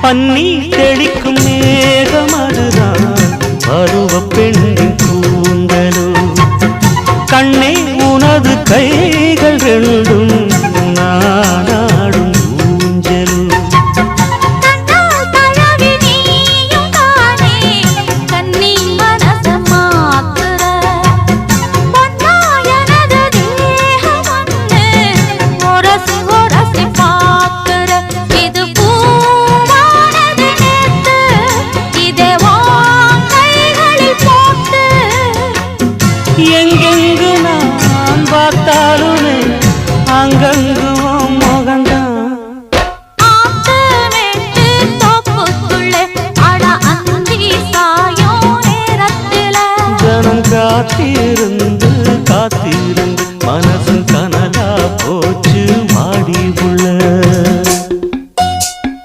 பன்னி தெளிக்கும் மேகம் அதுதான் பருவ பெண்ணின் கூந்தலோ கண்ணே உனது கைகள் ரெண்டும்